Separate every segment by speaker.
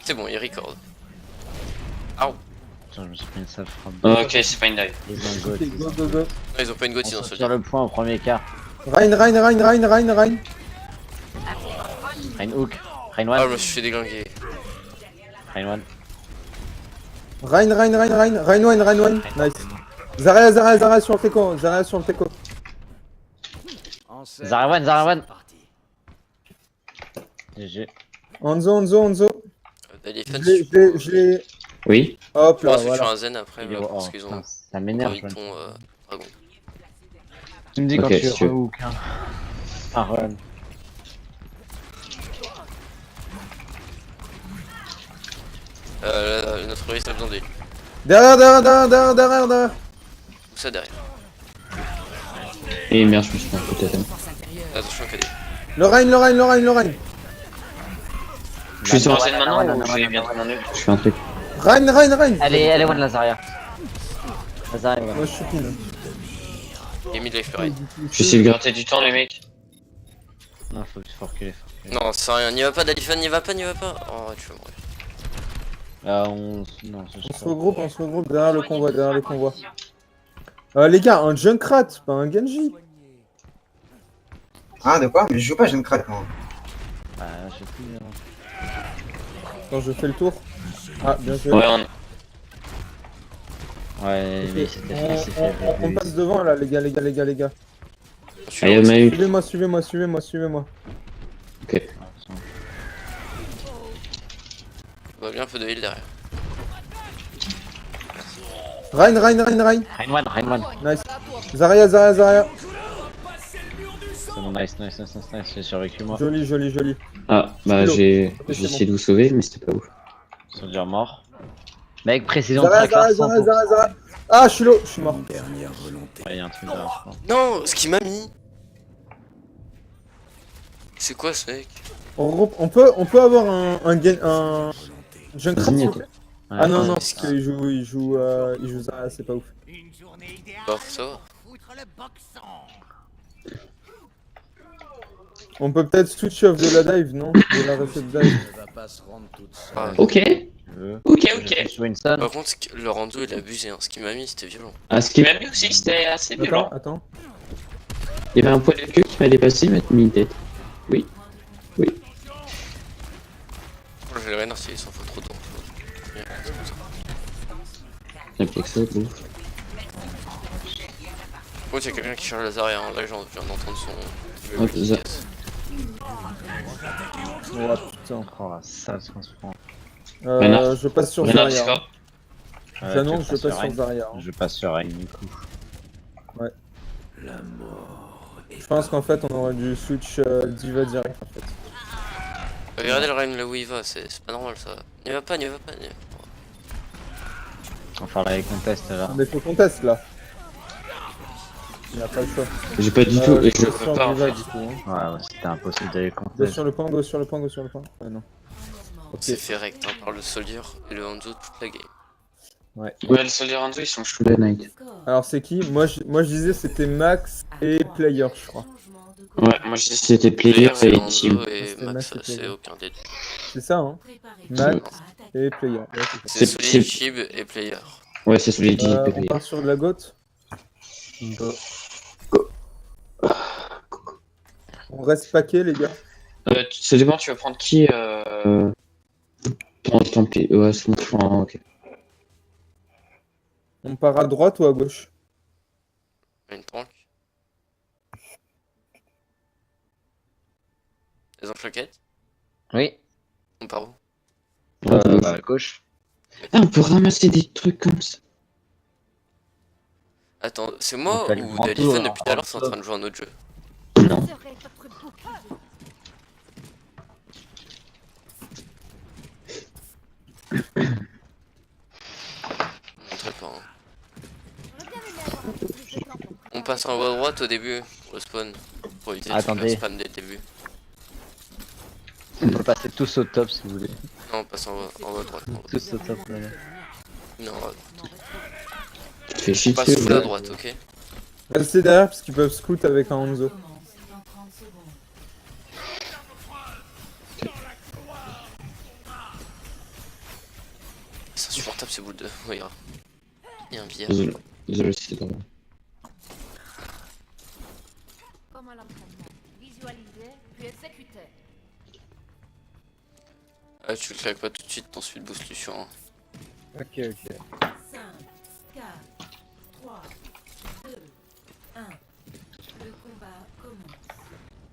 Speaker 1: C'est bon, il record. Au.
Speaker 2: Putain, je me suis pris une sale frappe.
Speaker 3: Ok, c'est pas une dive.
Speaker 2: Ils ont un
Speaker 4: Ok,
Speaker 2: goth.
Speaker 4: go, go, go.
Speaker 1: Non, ils ont pas une gothi
Speaker 2: On
Speaker 1: dans
Speaker 2: se
Speaker 1: ce
Speaker 2: tire
Speaker 1: jeu.
Speaker 2: le point au premier quart.
Speaker 4: Rein.
Speaker 2: Rain hook. Rain
Speaker 1: Ah, je
Speaker 2: one.
Speaker 1: me suis fait déglinguer.
Speaker 2: Rain one.
Speaker 4: Rein one. Nice. Zarya sur le teco.
Speaker 2: Zara one. GG.
Speaker 4: Onzo.
Speaker 1: Elephant,
Speaker 4: Je l'ai.
Speaker 3: Oui.
Speaker 4: Hop
Speaker 1: je pourrais
Speaker 4: là,
Speaker 1: switcher
Speaker 4: voilà.
Speaker 1: un zen après,
Speaker 2: Il est-
Speaker 1: là,
Speaker 2: oh,
Speaker 1: parce qu'ils
Speaker 2: putain,
Speaker 1: ont
Speaker 2: ça m'énerve.
Speaker 1: envie ton dragon.
Speaker 2: Tu me dis quand
Speaker 3: Ok,
Speaker 2: tu
Speaker 3: si tu veux.
Speaker 2: hook. Hein. Ah, run.
Speaker 1: Notre risque a besoin de lui.
Speaker 4: Derrière.
Speaker 1: Où ça derrière?
Speaker 3: Et merde, je me suis fait un coup de tête.
Speaker 1: Attention, KD.
Speaker 4: Le Rein.
Speaker 3: Je suis sur un
Speaker 2: Run,
Speaker 3: zen maintenant
Speaker 2: run,
Speaker 3: ou
Speaker 2: run,
Speaker 3: je vais
Speaker 2: run,
Speaker 3: bientôt
Speaker 2: run.
Speaker 3: m'en aller? Je fais un truc.
Speaker 4: Rein.
Speaker 2: Elle est one, Lazaria. Lazaria,
Speaker 4: Moi
Speaker 2: one.
Speaker 4: je suis pin.
Speaker 1: Il est mid life right.
Speaker 3: J'essaie de gratter du temps, les mecs.
Speaker 2: Non, faut reculer.
Speaker 1: Non, c'est rien, n'y va pas d'Alifan, n'y va pas. Oh, tu vas mourir.
Speaker 2: Là, on. Non,
Speaker 4: On se regroupe derrière le convoi. Les gars, un Junkrat, pas un Genji.
Speaker 5: Ah, de quoi? Mais je joue pas, je ne craque moi.
Speaker 2: Bah, je sais plus.
Speaker 4: Quand je fais le tour. Ah, bien joué.
Speaker 3: Ouais, on...
Speaker 2: Ouais, mais c'était fait.
Speaker 4: On passe devant là, les gars.
Speaker 1: Je suis
Speaker 3: Ah, il y
Speaker 1: là,
Speaker 3: en a eu.
Speaker 4: Suivez-moi.
Speaker 3: Ok.
Speaker 1: on va bien un peu de heal derrière.
Speaker 4: Rein.
Speaker 2: Rain one.
Speaker 4: Nice. Zarya.
Speaker 2: C'est bon, nice. J'ai survécu moi.
Speaker 4: Joli.
Speaker 3: Ah, bah
Speaker 4: Silo.
Speaker 3: j'ai
Speaker 4: Ok, c'est
Speaker 3: essayé de vous sauver, mais c'était pas ouf.
Speaker 2: Soldier mort. Mais avec précision,
Speaker 4: Zarya.
Speaker 2: très clair, 100%.
Speaker 4: Ah, je suis low, je suis mort.
Speaker 2: Ouais, y'a un truc là, je crois.
Speaker 1: Non, ce qu'il m'a mis. C'est quoi ce mec?
Speaker 4: On peut avoir un Junkrat s'il vous plaît.
Speaker 2: Ouais,
Speaker 4: Ah non,
Speaker 2: ouais.
Speaker 4: parce qu'il joue Zarya, c'est pas ouf.
Speaker 1: Bah, faut savoir.
Speaker 4: On peut peut-être switch off de la dive, non? De la reset dive.
Speaker 1: Ah,
Speaker 3: Ok. Ok.
Speaker 2: Je Winston.
Speaker 1: par contre, le rando il a abusé, hein. Ce qu'il m'a mis c'était violent.
Speaker 3: Ah, ce qui m'a mis aussi, c'était assez violent.
Speaker 4: Attends.
Speaker 3: Il y avait un poil de queue qui m'a dépassé, il m'a mis une tête. Oui.
Speaker 1: Je vais le Rainer s'il s'en fout trop tôt.
Speaker 3: Il y a plus que ça, bon.
Speaker 1: Oh, il y a quelqu'un qui charge Lazaria, hein. Là, je viens d'entendre son.
Speaker 3: Hop, ça.
Speaker 4: Oh putain.
Speaker 2: Oh la sale transforme.
Speaker 3: Renard.
Speaker 4: Je passe sur
Speaker 3: Renard,
Speaker 4: Zarya.
Speaker 3: Discord.
Speaker 4: J'annonce, je passe sur Zarya.
Speaker 2: Je passe sur Rain du coup.
Speaker 4: Je pense qu'en fait, on aurait dû switch diva direct en fait.
Speaker 1: Regardez le Rain là où il va, c'est pas normal ça. N'y va pas.
Speaker 2: On va faire la contest là.
Speaker 4: Mais faut qu'on teste là. Il a pas le choix.
Speaker 3: J'ai pas du tout, et je
Speaker 4: Je
Speaker 3: peux
Speaker 4: sur
Speaker 3: pas en
Speaker 4: diva
Speaker 3: fait.
Speaker 4: du coup. Hein.
Speaker 2: Ouais, c'était impossible d'aller
Speaker 4: Go
Speaker 2: contest.
Speaker 4: sur le point. Ah non. Ok.
Speaker 1: C'est fait rect hein, par le Soldier et le Hanzo toute la game.
Speaker 3: Ouais, le Soldier Hanzo, ils sont chauds de night.
Speaker 4: Alors c'est qui moi je disais c'était Max et Player, je crois.
Speaker 3: Ouais, moi je dis que c'était player
Speaker 1: C'est
Speaker 3: et
Speaker 1: Hanzo
Speaker 3: team.
Speaker 1: et
Speaker 4: C'était
Speaker 1: Max,
Speaker 4: Max et
Speaker 1: c'est
Speaker 4: Player.
Speaker 1: aucun des deux.
Speaker 4: C'est ça, hein. Max et Player. Ouais, c'est ça.
Speaker 1: C'est
Speaker 3: C'est-
Speaker 1: Solid, Chib et Player.
Speaker 3: Ouais, c'est celui qui
Speaker 4: On
Speaker 3: PPR.
Speaker 4: part sur de la gote. On reste paquet les gars.
Speaker 3: Ça dépend, tu vas prendre qui Tant pis, ouais, c'est bon, ok.
Speaker 4: On part à droite ou à gauche?
Speaker 1: Une tank. Les enflaquettes.
Speaker 2: Oui.
Speaker 1: On part où?
Speaker 2: À gauche.
Speaker 3: Ah, on peut ramasser des trucs comme ça.
Speaker 1: Attends, c'est moi
Speaker 2: On fait le
Speaker 1: ou
Speaker 2: grand
Speaker 1: Dalifan
Speaker 2: tour,
Speaker 1: depuis tout à l'heure c'est en train de jouer à un autre jeu?
Speaker 3: Non.
Speaker 1: Montrez pas. Hein. On passe en haut à droite au début, au spawn, pour éviter de se
Speaker 2: Attendez.
Speaker 1: faire spam dès le début.
Speaker 2: On peut passer tous au top si vous voulez.
Speaker 1: Non, on passe en haut à droite. En haut.
Speaker 2: Tous au top là.
Speaker 1: Non,
Speaker 3: Tu fais
Speaker 1: on
Speaker 3: chier
Speaker 1: passe
Speaker 3: dessus,
Speaker 1: full à
Speaker 3: ouais.
Speaker 1: droite, ok?
Speaker 4: Restez derrière parce qu'ils peuvent scout avec un Hanzo.
Speaker 1: tape ces boules de. Oui, grave. Il y a un billard.
Speaker 3: Désolé. Désolé si c'est drôle.
Speaker 6: Comme à l'entraînement. Visualiser, puis exécuter.
Speaker 1: Ah, tu le claques pas tout de suite, ensuite boost Lucian. Hein.
Speaker 4: Ok, ok.
Speaker 6: 5, 4, 3, 2, 1. Le combat commence.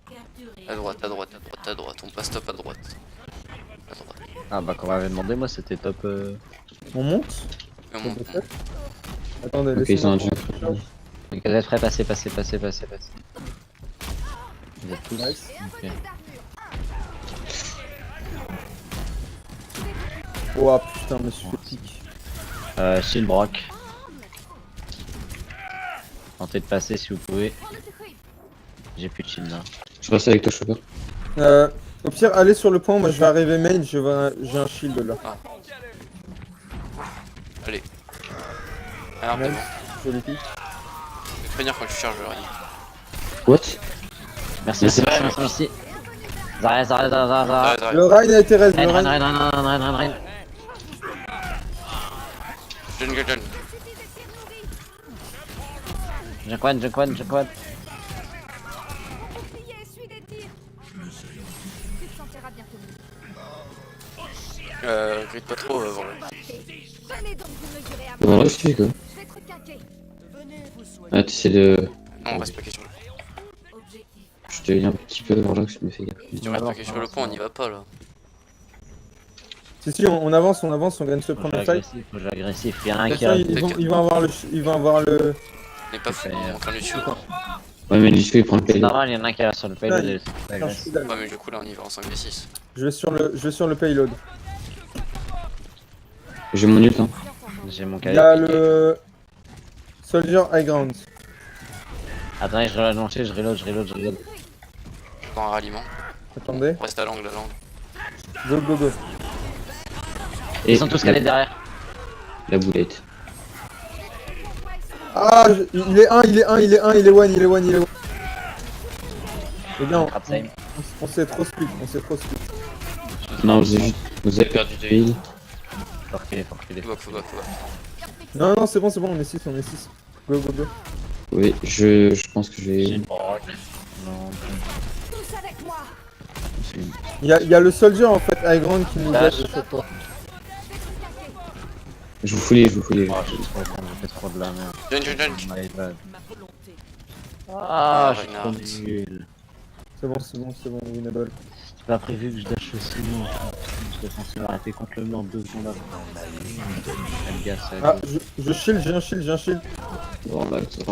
Speaker 6: Capturer.
Speaker 1: À droite, à droite, à droite, à droite. On passe top à droite. À droite.
Speaker 2: Ah bah, quand on m'avait demandé, moi c'était top.
Speaker 4: On monte?
Speaker 1: Et on monte.
Speaker 4: Peut-être. Attendez,
Speaker 3: Ok, ils sont
Speaker 4: laissez-moi.
Speaker 3: un jeu.
Speaker 2: Donc, vous êtes prêts, passez. Vous êtes tous.
Speaker 4: Nice.
Speaker 2: Ok.
Speaker 4: Oh putain, je me suis fait pique.
Speaker 2: Shield Brock. Tentez de passer si vous pouvez. J'ai plus de shield là.
Speaker 3: Je reste avec toi, Chopper.
Speaker 4: Au pire, allez sur le point, moi je vais arriver main, j'ai un shield là.
Speaker 1: Allez. Alors,
Speaker 4: Nice.
Speaker 1: devant.
Speaker 4: Joli pique.
Speaker 1: Je vais prévenir quand tu charges rien.
Speaker 3: What?
Speaker 2: Merci,
Speaker 3: Mais c'est vrai,
Speaker 2: merci. Zarya.
Speaker 1: Zarya.
Speaker 4: Le Ryan a été raise, le Ryan.
Speaker 2: Rein.
Speaker 1: Jungle.
Speaker 2: Junkwan.
Speaker 6: Suis des tirs. Tu te sentiras bientôt mieux.
Speaker 1: Gride pas trop avant là.
Speaker 6: Venez donc vous mesurer à
Speaker 3: Bon,
Speaker 6: moi.
Speaker 3: là, je fais quoi?
Speaker 6: Je vais te requinquer. Venez vous soigner.
Speaker 3: Ah, tu sais de.
Speaker 1: Non, on reste plaqué sur le
Speaker 6: Objectif.
Speaker 3: Je te lis un petit peu avant là que je me fais gaffe.
Speaker 1: Si tu restes plaqué sur le pont, on n'y va pas là.
Speaker 4: Si, on avance, on gagne ce
Speaker 2: Faut
Speaker 4: premier
Speaker 2: jouer
Speaker 4: fight.
Speaker 2: agressif. Il y en a un qui
Speaker 4: Attention,
Speaker 2: reste.
Speaker 4: ils vont avoir le.
Speaker 1: On n'est pas fou, on manque un Lucio.
Speaker 3: Ouais, mais Lucio il prend le
Speaker 2: C'est
Speaker 3: payload.
Speaker 2: normal, il y en a un qui reste sur le payload.
Speaker 4: Ouais.
Speaker 2: et c'est
Speaker 4: Non, je
Speaker 2: agressif.
Speaker 4: suis d'accord.
Speaker 1: Ouais, mais du coup là on y va en 5v6.
Speaker 4: Je vais sur le payload.
Speaker 3: J'ai mon ult, hein.
Speaker 2: J'ai mon
Speaker 4: Il
Speaker 2: cadet.
Speaker 4: y a le. Soldier High Ground.
Speaker 2: Attendez, je relance, je reload.
Speaker 1: Je prends un ralliement.
Speaker 4: Attendez.
Speaker 1: On reste à l'angle.
Speaker 4: Go.
Speaker 3: Et
Speaker 2: Ils sont tous calés derrière.
Speaker 3: la boulette.
Speaker 4: Ah, il est one. Les gars,
Speaker 2: Crap time.
Speaker 4: on s'est trop split,
Speaker 3: Non, vous avez perdu de heal.
Speaker 2: Faut reculer.
Speaker 1: Faut back.
Speaker 4: Non, c'est bon, on est 6. Go.
Speaker 3: Oui, je pense que je vais.
Speaker 2: Shield Brock. Non.
Speaker 6: Tous avec moi.
Speaker 4: Il y a le soldier en fait, High Ground qui nous aide à chaque fois.
Speaker 3: Je vous fouille.
Speaker 2: Oh, j'ai fait trop de la merde.
Speaker 1: Junk.
Speaker 2: My bad.
Speaker 1: Ah,
Speaker 2: Je suis trop
Speaker 1: Reinhardt.
Speaker 2: nul.
Speaker 4: C'est bon, winnable.
Speaker 2: J'ai pas prévu que je dash aussi loin. Je suis censé m'arrêter contre le mur 2 secondes avant. Le gars, ça
Speaker 4: Ah, je shield, j'ai un shield.
Speaker 3: Dans la quelque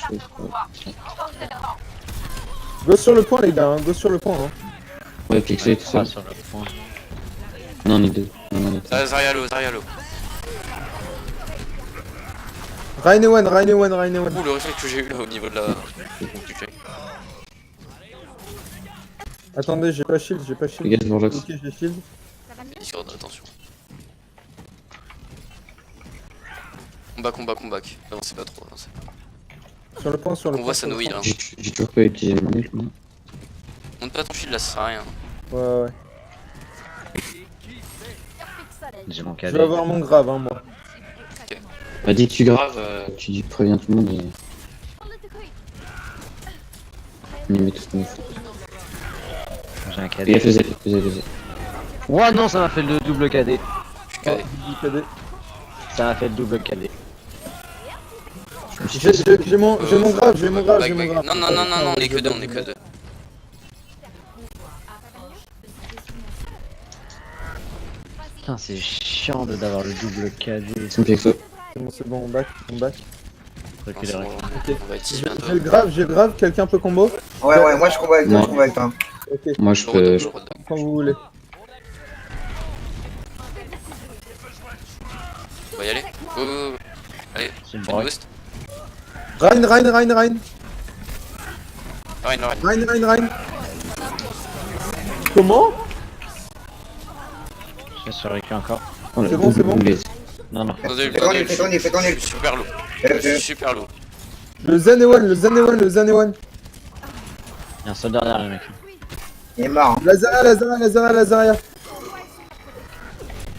Speaker 3: chose.
Speaker 4: Go sur le point les gars, go sur le point.
Speaker 3: Ouais, pixel tout ça.
Speaker 2: sur le point.
Speaker 3: Non, on est deux. Non, on est deux.
Speaker 1: Zarya low.
Speaker 4: Ryan et one.
Speaker 1: Ouh, le réflexe que j'ai eu là au niveau de la. du check.
Speaker 4: Attendez, j'ai pas shield.
Speaker 3: Les gars, Vorlox.
Speaker 4: Ok, j'ai shield.
Speaker 1: Discord, attention. On back. Avancez pas trop.
Speaker 4: Sur le point.
Speaker 1: On voit ça nous heal. Hein.
Speaker 3: J'ai toujours pas utilisé mon ult, moi.
Speaker 1: Monte pas ton shield là, ça sert à rien.
Speaker 4: Ouais.
Speaker 2: J'ai mon
Speaker 4: Je
Speaker 2: cadet.
Speaker 4: vais avoir mon grave, moi.
Speaker 3: Bah, dès que tu graves, tu préviens tout le monde et on y met tout ce qu'on fait.
Speaker 2: J'ai un
Speaker 3: Et
Speaker 2: cadet.
Speaker 3: faisait.
Speaker 2: Oh non, ça m'a fait le double cadet.
Speaker 1: Cadet.
Speaker 4: KD.
Speaker 2: Ça m'a fait le double cadet.
Speaker 4: J'ai mon grave,
Speaker 1: Back. Non, on est que deux.
Speaker 2: Putain, c'est chiant d'avoir le double cadet.
Speaker 3: Ils sont pieds que toi.
Speaker 4: C'est bon, on back.
Speaker 2: Reculer.
Speaker 1: On va être 6 bientôt.
Speaker 4: J'ai le grave, quelqu'un peut combo?
Speaker 5: Ouais, moi je combat avec toi.
Speaker 4: Ok,
Speaker 3: Moi, je peux.
Speaker 1: Je redonne.
Speaker 4: quand vous voulez.
Speaker 1: On va y aller. Go. Allez,
Speaker 2: C'est une
Speaker 1: fais une
Speaker 2: broc.
Speaker 1: boost.
Speaker 4: Ryan.
Speaker 1: Ryan.
Speaker 4: Comment?
Speaker 2: Je suis sur le cul encore.
Speaker 3: Oh, la
Speaker 4: C'est bon.
Speaker 3: boulette.
Speaker 2: Non.
Speaker 1: Fais
Speaker 5: ton nul.
Speaker 1: Je suis super low.
Speaker 4: Le Zen et one.
Speaker 2: Il y a un soldat derrière le mec.
Speaker 5: Il est mort.
Speaker 4: La Zarya.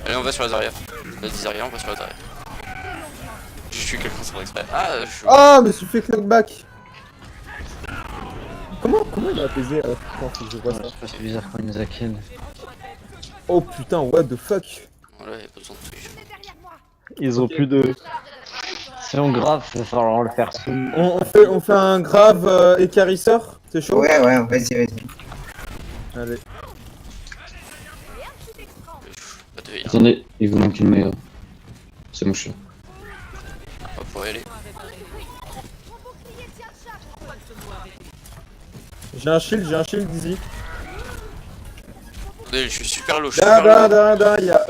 Speaker 1: Allez, on va sur la Zarya. Vas-y, Zarya, on passe sur la Zarya. Je suis quelqu'un sans exprès. Ah, je suis.
Speaker 4: Ah, je me suis fait knockback. Comment il a apaisé quand je vois ça?
Speaker 2: C'est bizarre quand il nous a kill.
Speaker 4: Oh putain, what the fuck?
Speaker 1: Voilà, y'a pas besoin de switch.
Speaker 6: Derrière moi.
Speaker 2: Ils ont plus de... Si on grave, il va falloir le faire sous.
Speaker 4: On fait un grave écarisseur? C'est chaud?
Speaker 5: Ouais, ouais, vas-y, vas-y.
Speaker 4: Allez.
Speaker 1: Pas de heal.
Speaker 3: Attendez, il vous manque une meilleure. C'est mon chien.
Speaker 1: On va pouvoir y aller.
Speaker 6: Mon bouclier tient le choc.
Speaker 4: J'ai un shield d'ici.
Speaker 1: Attendez, je suis super low, je suis
Speaker 4: Da
Speaker 1: super low.
Speaker 4: da, y'a.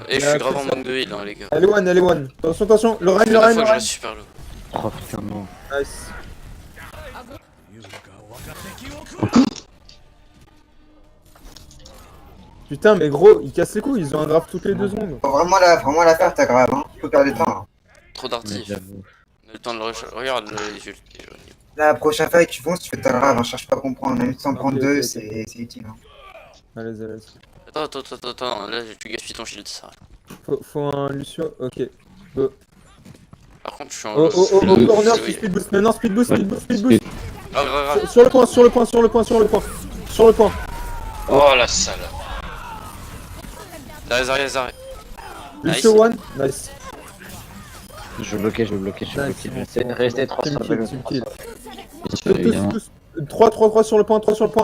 Speaker 1: Et je suis grave en manque de heal, hein, les gars.
Speaker 4: Elle est one. Attention, attention. Le
Speaker 1: Ça fait 2 fois que je
Speaker 4: Lorraine.
Speaker 1: reste super low.
Speaker 2: Oh putain, non.
Speaker 4: Nice. Putain, mais gros, ils cassent les couilles, ils ont un grave toutes les 2 secondes.
Speaker 5: Faut vraiment la faire, ta grave, hein. Faut perdre du temps. Hein.
Speaker 1: Trop
Speaker 2: Mais
Speaker 1: d'artif.
Speaker 2: j'avoue.
Speaker 1: On a le temps de le regarde les yeux.
Speaker 5: La prochaine fois que tu fonces, tu fais ta grave, hein. Cherche pas à comprendre. Même sans prendre
Speaker 4: Ok,
Speaker 5: 2,
Speaker 4: ok.
Speaker 5: c'est utile. Hein.
Speaker 4: Allez.
Speaker 1: Attends, là tu gaspilles ton shield, ça.
Speaker 4: Faut un Lucio, ok.
Speaker 1: Par contre, je suis en
Speaker 4: Oh,
Speaker 1: low.
Speaker 4: corner, speed boost, maintenant speed boost.
Speaker 1: Ah, grave.
Speaker 4: Sur le point.
Speaker 1: Oh la salle. Zarya.
Speaker 4: Lucio one, nice.
Speaker 2: Je vais bloquer. Restez 3 sur le
Speaker 4: Team kill.
Speaker 3: Bien sûr, évidemment.
Speaker 4: 3 sur le point.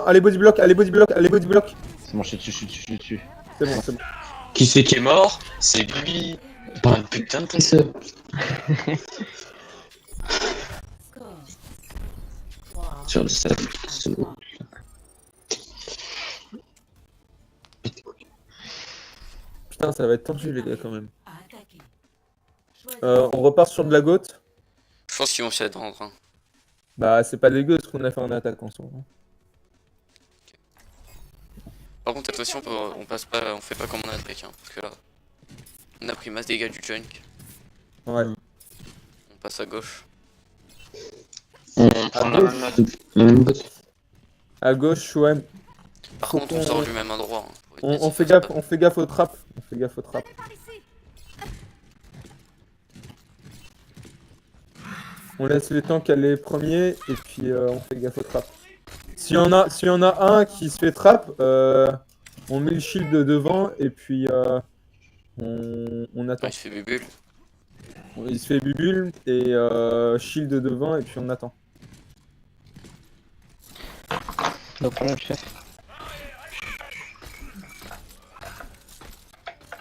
Speaker 4: Allez, body block.
Speaker 2: C'est bon, je suis dessus.
Speaker 4: C'est bon.
Speaker 1: Qui c'est qui est mort? C'est lui. Pas un putain de tresseur.
Speaker 3: Sur le sable.
Speaker 4: Putain, ça va être tendu, les gars, quand même. On repart sur de la goutte.
Speaker 1: Je pense qu'ils vont s'y attendre. Hein.
Speaker 4: Bah, c'est pas dégueu ce qu'on a fait en attaque en ce moment.
Speaker 1: Par contre, cette fois-ci, on fait pas comme on attaque. Hein, parce que là, on a pris masse dégâts du junk.
Speaker 4: Ouais.
Speaker 1: On passe à gauche.
Speaker 3: On prend la même botte.
Speaker 4: À gauche, ouais.
Speaker 1: Par
Speaker 4: Faut
Speaker 1: contre, on
Speaker 4: qu'on-
Speaker 1: sort du même endroit. Hein, pour être
Speaker 4: On
Speaker 1: précis,
Speaker 4: fait gaffe aux trappes.
Speaker 6: Par ici.
Speaker 4: On laisse les tanks aller premiers et puis on fait gaffe aux trappes. S'il y en a un qui se fait trappe, on met le shield devant et puis on attend.
Speaker 1: Il se fait bubule.
Speaker 4: Il se fait bubule et shield devant et puis on attend.
Speaker 2: No problème, chef.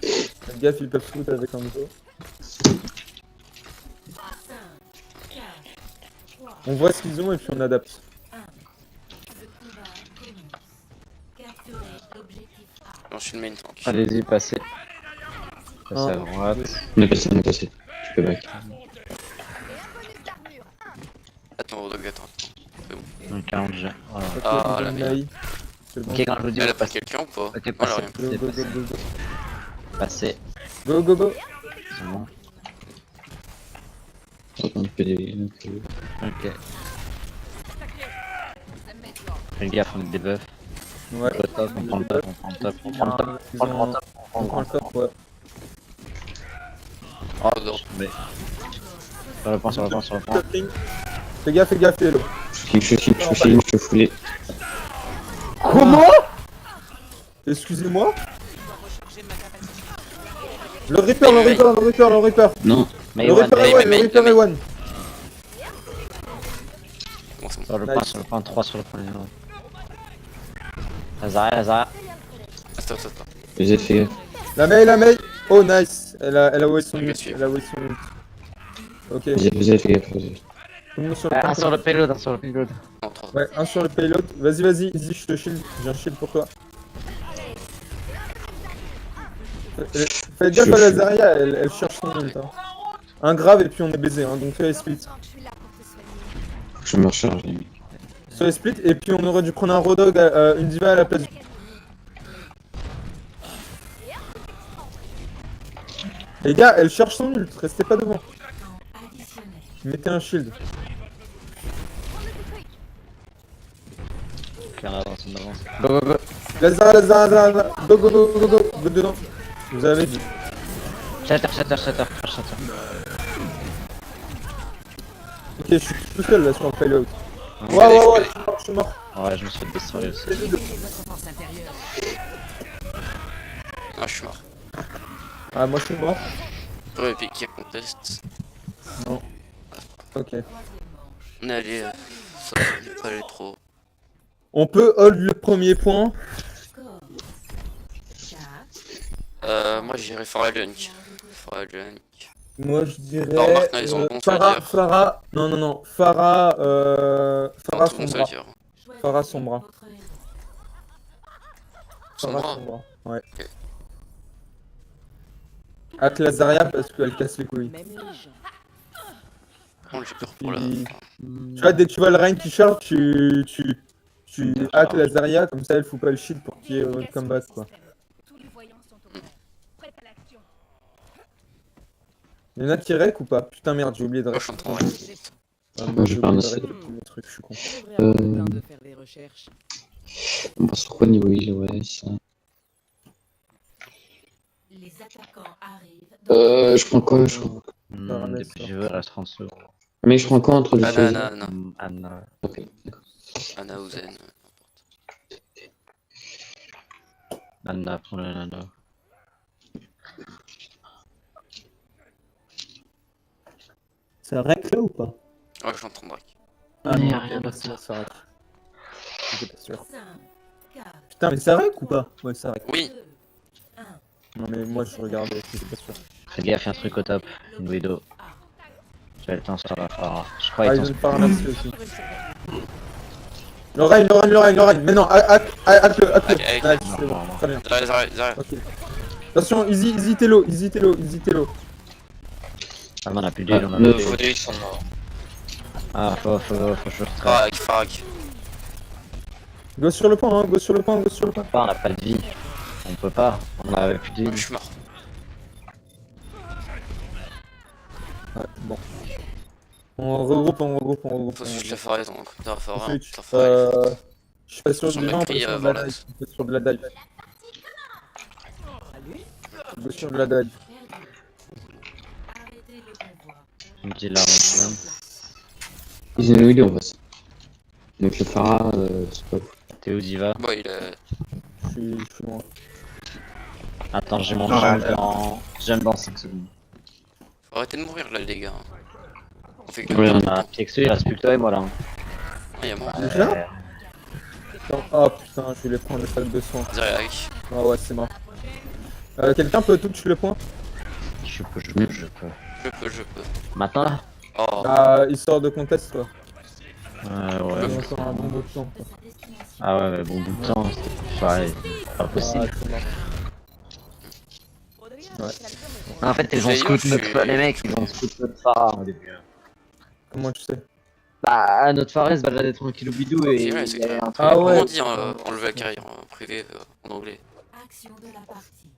Speaker 4: Faites gaffe, ils peuvent se foutre avec un dos. On voit ce qu'ils ont et puis on adapte.
Speaker 1: Non, je suis le main tank.
Speaker 2: Allez-y, passez. Passez à droite.
Speaker 3: On est passé. Tu peux back.
Speaker 1: Attends, Rodog, attends.
Speaker 2: Donc 40 G. Voilà.
Speaker 4: Ok,
Speaker 1: Ah,
Speaker 4: on
Speaker 1: la
Speaker 4: donne
Speaker 1: merde.
Speaker 4: Naï. C'est bon.
Speaker 2: Ok, quand je vous dis,
Speaker 1: Elle a
Speaker 2: vous
Speaker 1: pris
Speaker 2: passez.
Speaker 1: quelqu'un ou pas?
Speaker 2: Ok,
Speaker 1: Voilà,
Speaker 2: passez.
Speaker 1: rien.
Speaker 4: Go.
Speaker 2: Passez.
Speaker 4: Go.
Speaker 2: C'est bon.
Speaker 3: On fait des...
Speaker 2: Ok. Fais gaffe, on est des buffs.
Speaker 4: Ouais.
Speaker 2: Le top, on prend le top.
Speaker 4: On prend le top, ouais.
Speaker 2: Oh,
Speaker 1: non.
Speaker 2: mais... Sur le point.
Speaker 4: Fais gaffe, Hello.
Speaker 3: Je suis foulé.
Speaker 4: Comment? Excusez-moi? Le Reaper.
Speaker 3: Non.
Speaker 2: Mais
Speaker 4: Le
Speaker 2: ouais,
Speaker 4: Reaper est one.
Speaker 1: Bon, c'est bon.
Speaker 2: sur le
Speaker 4: Nice.
Speaker 2: point, 3 sur le point. Lazare.
Speaker 1: Attends.
Speaker 3: Vous êtes fait gaffe.
Speaker 4: La Mei. Oh, nice. Elle a waste son ult. Ok.
Speaker 3: Vous êtes fait gaffe.
Speaker 4: Tout le monde sur le
Speaker 2: Un
Speaker 4: point.
Speaker 2: sur le payload.
Speaker 1: Non, 3.
Speaker 4: Ouais, un sur le payload. Vas-y, je te shield. J'ai un shield pour toi. Faites gaffe à la Zarya, elle cherche son ult. Hein. Un grave et puis on est baisé, hein, donc fais split.
Speaker 6: Je suis là pour te soigner.
Speaker 3: Je me recharge les mecs.
Speaker 4: Sur split et puis on aurait dû prendre un Rodog, une diva à la place. Les gars, elle cherche son ult, restez pas devant. Mettez un shield.
Speaker 2: Ok, on avance. Go.
Speaker 4: La Zarya, go dedans. Vous avez dit.
Speaker 2: Shatter.
Speaker 4: Ok, je suis tout seul là sur le payload.
Speaker 1: Je
Speaker 4: Ouais,
Speaker 1: suis
Speaker 4: je suis mort.
Speaker 2: Ouais, je me suis fait destroyer aussi.
Speaker 1: Ah, je suis mort.
Speaker 4: Ah, moi je suis mort.
Speaker 1: J'aurais piqué contest.
Speaker 4: Non. Ok.
Speaker 1: On est allé. Ça n'est pas allé trop.
Speaker 4: On peut hold le premier point.
Speaker 1: Moi j'irais Farah Junk. Farah Junk.
Speaker 4: Moi je dirais.
Speaker 1: Alors, maintenant, ils ont bon, ça veut dire.
Speaker 4: Farah. Non. Farah.
Speaker 1: Enfin,
Speaker 4: Farah
Speaker 1: tout le monde ça veut
Speaker 4: Sombra.
Speaker 1: dire.
Speaker 4: Farah Sombra. Farah
Speaker 1: Sombra.
Speaker 4: Sombra. Ouais.
Speaker 1: Ok.
Speaker 4: Atlas Zarya parce qu'elle casse les couilles.
Speaker 1: Bon, j'ai peur pour la.
Speaker 4: Puis- Tu vois, dès que tu vois le Rein qui charge, tu hack la Zarya, comme ça elle fout pas le shield pour qu'il y ait un combat quoi.
Speaker 6: Tous les voyants sont au vert. Prêts à l'action.
Speaker 4: Il y en a qui rec ou pas? Putain merde, j'ai oublié de
Speaker 1: Moi
Speaker 4: rec.
Speaker 1: je suis en train de.
Speaker 4: Ah, moi,
Speaker 3: j'ai
Speaker 4: j'ai
Speaker 3: pas
Speaker 4: oublié
Speaker 3: un
Speaker 4: de
Speaker 3: assez.
Speaker 4: rec tous mes trucs, je suis con.
Speaker 3: Euh,
Speaker 7: de faire des recherches.
Speaker 3: On passe sur quoi niveau heal, ouais, ça.
Speaker 6: Les attaquants arrivent.
Speaker 3: Je prends quoi, je prends...
Speaker 2: Depuis que je veux, il reste 30 secondes.
Speaker 3: Mais je prends quoi entre les choses?
Speaker 1: Anna.
Speaker 2: Anna.
Speaker 3: Ok, d'accord.
Speaker 1: Anna ou Zen.
Speaker 2: Anna, prends le nana.
Speaker 4: Ça rec là ou pas?
Speaker 1: Ouais, je suis en train de rec.
Speaker 4: Ah
Speaker 3: Il y
Speaker 4: non,
Speaker 3: a rien d'autre.
Speaker 4: ça rec. J'étais pas sûr.
Speaker 6: 5, 4,
Speaker 4: Putain, mais ça rec ou pas? Ouais, ça rec.
Speaker 1: Oui.
Speaker 6: 2, 1.
Speaker 4: Non, mais moi je regardais, j'étais pas sûr.
Speaker 2: Fais gaffe, y'a un truc au top. Une widow. J'ai le temps sur la phare. Je crois
Speaker 4: Ah,
Speaker 2: qu'ils
Speaker 4: ils
Speaker 2: sont
Speaker 4: ont une pharmacie aussi. Le Rein. Mais non, hack-le.
Speaker 1: Hack.
Speaker 4: Ouais, c'est bon, très bien.
Speaker 1: Zarya.
Speaker 4: Ok. Attention, easy Tello.
Speaker 2: Ah non, on a plus d'île, on a
Speaker 3: ne-
Speaker 2: plus
Speaker 1: Faut
Speaker 2: d'île.
Speaker 1: des sont morts.
Speaker 2: Ah, faut que je retraite.
Speaker 1: Farag.
Speaker 4: Go sur le point.
Speaker 2: On a pas de vie. On peut pas. On avait plus
Speaker 1: Je
Speaker 2: d'île.
Speaker 1: suis mort.
Speaker 4: Ouais, bon. On regroupe.
Speaker 1: Faut suivre la forêt donc. Dans la forêt.
Speaker 4: Ensuite,
Speaker 1: La forêt.
Speaker 4: je suis pas sûr
Speaker 1: J'en
Speaker 4: du
Speaker 1: ai
Speaker 4: vent, on
Speaker 1: pris,
Speaker 4: peut sur de
Speaker 1: voilà.
Speaker 4: la dive. On peut sur de la dive. On peut sur de la dive.
Speaker 6: Arrêtez le convoi.
Speaker 2: On me dit là, on
Speaker 3: Ils ont une heal, on passe. Donc le Pharah, c'est pas ouf.
Speaker 2: T'es où, Diva?
Speaker 1: Bon, il est.
Speaker 4: Je suis loin.
Speaker 2: Attends, j'ai mon
Speaker 5: Ah,
Speaker 2: jump dans 5 secondes.
Speaker 1: Faut arrêter de mourir là, les gars. On fait que.
Speaker 3: Ouais, on
Speaker 2: Ah, Piexu, il reste plus que toi et moi là.
Speaker 1: Ah, y'a moi.
Speaker 4: Déjà? Oh putain, je vais les prendre les salles de soins.
Speaker 1: Zarya hack.
Speaker 4: Ah ouais, c'est mort. Quelqu'un peut toucher le point?
Speaker 2: Je peux.
Speaker 1: Je peux.
Speaker 2: Maintenant là?
Speaker 1: Oh.
Speaker 4: Ah, il sort de contest quoi.
Speaker 2: Ouais.
Speaker 4: Il y a encore un bon bout de temps quoi.
Speaker 2: Ah ouais, mais bon bout de temps, c'est pareil. Pas
Speaker 4: Ah,
Speaker 2: possible.
Speaker 4: c'est mort.
Speaker 2: En fait, ils ont scout notre... Les mecs, ils ont scout notre phare au début.
Speaker 4: Comment tu sais?
Speaker 2: Bah, notre phare se baladait tranquille au bidou et
Speaker 1: C'est vrai,
Speaker 2: il
Speaker 1: c'est
Speaker 2: y avait
Speaker 1: clair.
Speaker 2: un truc.
Speaker 4: Ah ouais.
Speaker 1: Comment on dit enlever la carrière en privé en anglais?
Speaker 6: Action de la partie.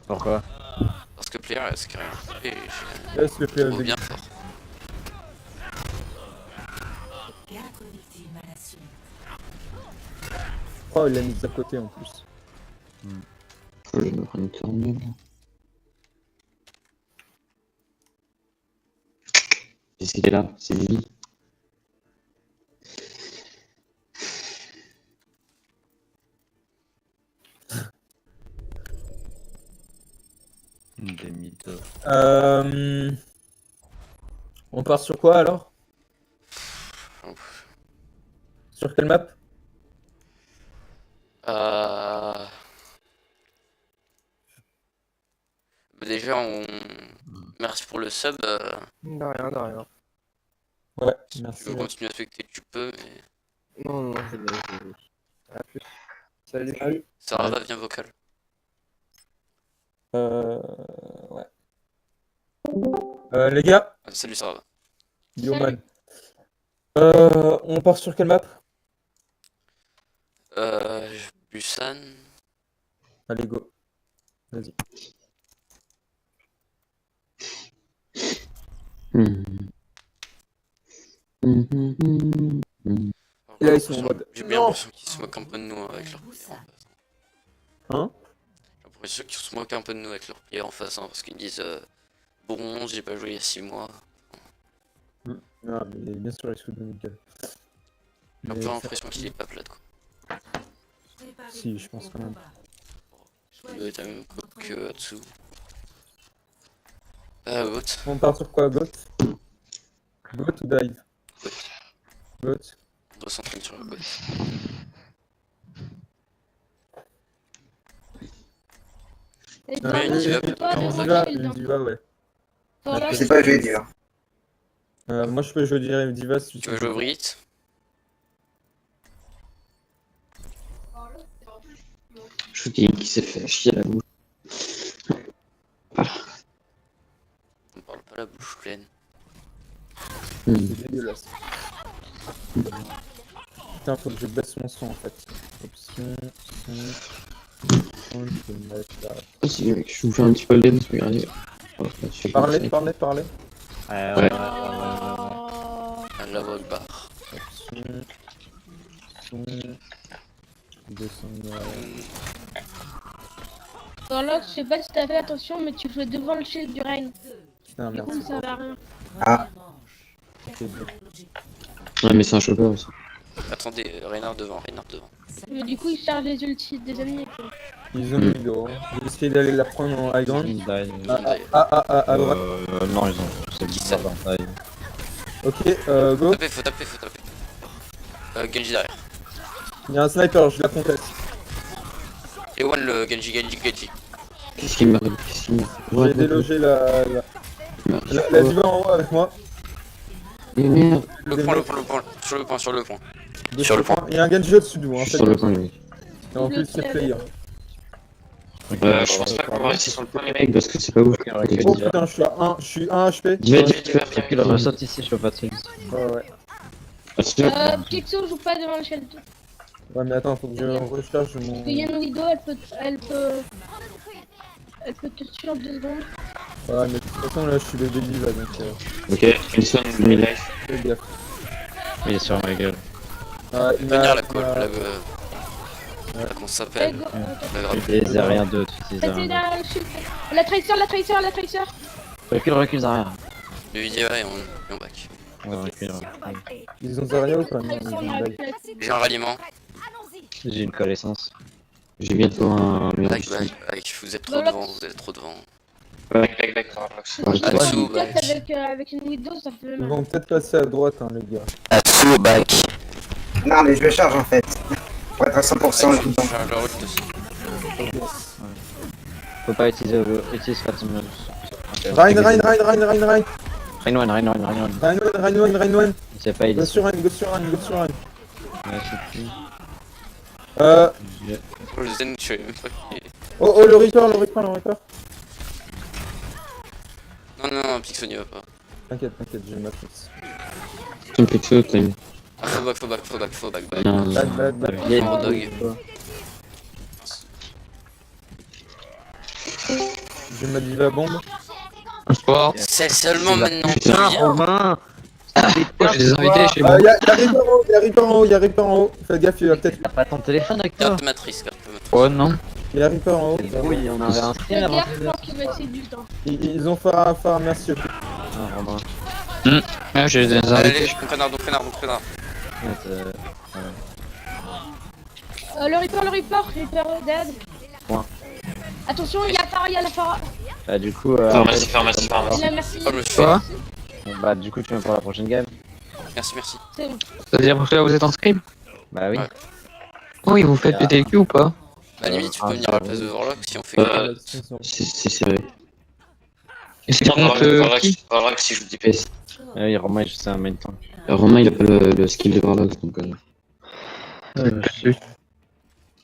Speaker 2: Pourquoi?
Speaker 1: Parce que player, c'est carrière en privé.
Speaker 4: Laisse le
Speaker 1: Je
Speaker 4: PLV.
Speaker 1: trouve bien fort.
Speaker 6: 4 victimes à la suite.
Speaker 4: Oh, il l'a mis à côté en plus.
Speaker 3: Faut que je me prenne une cornule. Qu'est-ce qu'il est là? C'est Lily.
Speaker 2: Des mythos.
Speaker 4: On part sur quoi alors? Sur quelle map?
Speaker 1: Déjà, merci pour le sub.
Speaker 7: De rien.
Speaker 4: Ouais,
Speaker 1: Si tu
Speaker 4: merci.
Speaker 1: veux continuer à specter, tu peux. Mais
Speaker 7: Non, c'est bon. À plus. Salut.
Speaker 1: ça va bien vocal.
Speaker 4: Ouais. Les gars,
Speaker 1: Salut, ça va.
Speaker 4: Bioman. On part sur quelle map?
Speaker 1: Busan.
Speaker 4: Allez, go. Vas-y. Et là, ils sont en mode.
Speaker 1: J'ai bien l'impression qu'ils se moquent un peu de nous avec leur prière.
Speaker 4: Hein?
Speaker 1: Mais ceux qui se moquent un peu de nous avec leur player en face, hein, parce qu'ils disent bon, j'ai pas joué il y a 6 mois.
Speaker 4: Ah, mais bien sûr, il se fout de nickel.
Speaker 1: J'ai un peu l'impression qu'il est pas plat quoi.
Speaker 4: Si, je pense quand même.
Speaker 1: Il doit être la même coupe que Atsu. Ah, Goat.
Speaker 4: On part sur quoi, Goat? Goat ou dive?
Speaker 1: Goat.
Speaker 4: Goat.
Speaker 1: On doit s'entraîner sur le Goat.
Speaker 6: Et
Speaker 4: Ah,
Speaker 1: Ouais,
Speaker 6: toi,
Speaker 1: il y va,
Speaker 6: toi,
Speaker 1: peut-être
Speaker 6: devant
Speaker 1: qu'on
Speaker 6: le
Speaker 1: va.
Speaker 6: shield, hein.
Speaker 4: Diva, ouais.
Speaker 6: Voilà,
Speaker 5: Je sais pas jouer dur.
Speaker 4: Moi, je peux jouer direct Diva si
Speaker 1: Tu veux jouer au Brit?
Speaker 3: Je vous dis qui s'est fait chier à la bouche.
Speaker 1: On parle pas la bouche pleine.
Speaker 4: C'est dégueulasse. Putain, faut que je baisse mon son en fait. Option, son, je vais mettre là.
Speaker 3: Vas-y, mec, je vous fais un petit peu le demo, regardez.
Speaker 4: Parlez.
Speaker 3: Ouais.
Speaker 1: À la voix barre.
Speaker 4: Option, son, descendre.
Speaker 6: Voilà, je sais pas si t'as fait attention, mais tu jouais devant le shield du Reign.
Speaker 4: Putain,
Speaker 6: Du
Speaker 4: merci.
Speaker 6: coup, ça va rien.
Speaker 5: Ah,
Speaker 4: C'est bien.
Speaker 3: Ouais, mais c'est un chopper aussi.
Speaker 1: Attendez, Reynard devant.
Speaker 6: Mais du coup, il charge les ultis des ennemis. Quoi.
Speaker 4: Ils ont mis d'eau. Je vais essayer d'aller la prendre en high ground.
Speaker 1: Attendez.
Speaker 4: À droite.
Speaker 7: Non, ils ont. C'est bizarre dans ta taille.
Speaker 4: Ok, go.
Speaker 1: Faut taper. Genji derrière.
Speaker 4: Il y a un sniper, je la conteste.
Speaker 1: Et one le Genji.
Speaker 3: Qu'est-ce qu'il m'arrive?
Speaker 4: J'ai délogé la diva en haut avec moi.
Speaker 3: Mais merde,
Speaker 1: Le point. Sur le point.
Speaker 4: Sur le point. Il y a un Genji au-dessus de vous,
Speaker 3: je
Speaker 4: en
Speaker 3: suis
Speaker 4: fait.
Speaker 3: sur le point, mec.
Speaker 4: Et en plus, c'est player.
Speaker 3: Je pense pas qu'on va rester sur le point, les mecs, parce que c'est pas ouf.
Speaker 4: Oh putain, je suis 1 HP.
Speaker 3: Diva, tu vas faire
Speaker 7: Il ressaute ici, je peux pas de fixe.
Speaker 4: Ouais.
Speaker 6: Pixo joue pas devant le shield.
Speaker 4: Ouais, mais attends, faut que je recharge mon.
Speaker 6: Parce que Yann Widow, elle peut te tuer en 2 secondes.
Speaker 4: Ouais, mais de toute façon, là, je suis level diva donc.
Speaker 3: Ok, une sonne, mid-life.
Speaker 4: Fais gaffe.
Speaker 7: Il est sur ma gueule.
Speaker 4: Il
Speaker 1: Venir
Speaker 4: m'a-
Speaker 1: la colle, qu'on
Speaker 6: Eh,
Speaker 1: s'appelle.
Speaker 6: go,
Speaker 1: La grave.
Speaker 7: Les rien d'autre.
Speaker 6: Restez derrière le shield. La Tracer.
Speaker 7: Recule, Zarya.
Speaker 1: Le vidéo et on back.
Speaker 7: Ouais, recule.
Speaker 4: Ils ont Zarya ou pas? Non, ils
Speaker 6: On
Speaker 4: ont
Speaker 6: a
Speaker 4: Dive.
Speaker 1: J'ai un ralliement.
Speaker 7: J'ai une connaissance.
Speaker 3: J'ai bientôt un mur.
Speaker 1: Back. Vous êtes trop devant.
Speaker 3: Back.
Speaker 1: Atsu,
Speaker 6: Peut-être avec une Widow, ça fait
Speaker 4: Ils
Speaker 6: mal.
Speaker 4: vont peut-être passer à droite, hein, les gars.
Speaker 1: Atsu, back.
Speaker 5: non, mais je le charge en fait. Pour être à 100% tout le temps.
Speaker 1: J'ai un ult aussi.
Speaker 7: Faut pas utiliser Fatima.
Speaker 4: Rein.
Speaker 7: Rain one. Il sait pas, il
Speaker 4: Go
Speaker 7: est
Speaker 4: sur Rein.
Speaker 7: Ouais, c'est plus.
Speaker 1: Le Zen, je savais même pas qu'il est.
Speaker 4: Oh, le Reaper.
Speaker 1: Non, Pixo n'y va pas.
Speaker 4: T'inquiète, j'ai ma fixe.
Speaker 3: Tu me pixel, t'as mis.
Speaker 1: Ah, faut back.
Speaker 3: Non,
Speaker 4: Back.
Speaker 7: Vieille
Speaker 1: Oh, dog.
Speaker 4: J'ai ma diva bombe.
Speaker 1: C'est seulement maintenant que
Speaker 3: Putain,
Speaker 1: tu viens.
Speaker 7: Romain.
Speaker 3: j'ai des invités chez moi.
Speaker 4: Y'a Reaper en haut. Fais gaffe, il va peut-être.
Speaker 7: T'as pas ton téléphone avec toi?
Speaker 1: Carte matrice.
Speaker 7: Oh non.
Speaker 4: Il y a Reaper en haut.
Speaker 7: Oui, on avait un
Speaker 6: Fais
Speaker 7: stream avant.
Speaker 6: gaffe, je pense qu'il va essayer du temps.
Speaker 4: Ils ont phare, merci.
Speaker 7: Ah, Romain.
Speaker 3: Ouais, j'ai des
Speaker 1: Allez, Renard.
Speaker 6: Le Reaper dead.
Speaker 7: Point.
Speaker 6: Attention, il y a la Phara.
Speaker 7: Bah, du coup.
Speaker 3: Pharmacie.
Speaker 6: Il a merci.
Speaker 1: Oh, je me suis fait.
Speaker 7: Bon, bah, du coup, tu viens pour la prochaine game.
Speaker 1: Merci.
Speaker 6: C'est bon.
Speaker 3: C'est-à-dire que là, vous êtes en scrim?
Speaker 7: Bah oui.
Speaker 1: Ouais.
Speaker 3: Oui, vous faites péter le cul ou pas?
Speaker 1: À la limite, tu peux venir à la place de Warlock si on fait
Speaker 3: C'est serré. Et c'est contre qui?
Speaker 1: Warlock si je vous dis pas.
Speaker 3: PS.
Speaker 7: Ah oui, Romain, je sais un main tank.
Speaker 3: Romain, il a pas le skill de Warlock, donc...